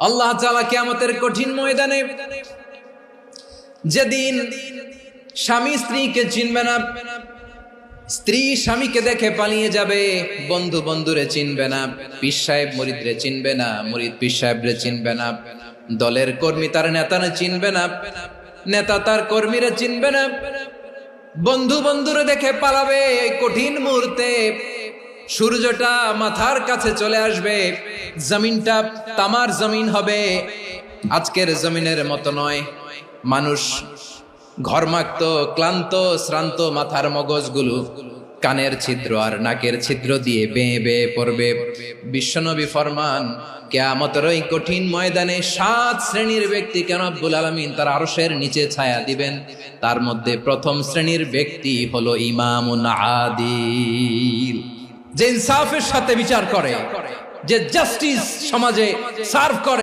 আল্লাহ তাআলা কিয়ামতের কঠিন ময়দানে যেদিন স্বামী স্ত্রীকে চিনবে না, স্ত্রী স্বামীকে দেখে পালিয়ে যাবে, বন্ধু বন্ধুরে চিনবে না, পীর সাহেব মুরিদরে চিনবে না, মুরিদ পীর সাহেবরে চিনবে না, দলের কর্মী তার নেতারে চিনবে না, নেতা তার কর্মীরে চিনবে না, বন্ধু বন্ধুরে দেখে পালাবে। এই কঠিন মুহূর্তে সূর্যটা মাথার কাছে চলে আসবে, জমিনটা তামার জমিন হবে, আজকের জমিনের মতো নয়। মানুষ ঘর্মাক্ত, ক্লান্ত, শ্রান্ত মাথার মগজগুলো কানের ছিদ্র আর নাকের ছিদ্র দিয়ে বেয়ে বেয়ে পড়বে। বিশ্বনবী ফরমান, কিয়ামতের ওই কঠিন ময়দানে 7 শ্রেণীর ব্যক্তিকে রব্বুল আলামিন তার আরশের নিচে ছায়া দিবেন। তার মধ্যে প্রথম শ্রেণীর ব্যক্তি হলো ইমামুন আদিল, যে ইনসাফের সাথে বিচার করে, যে জাস্টিস সমাজে সার্ভ করে।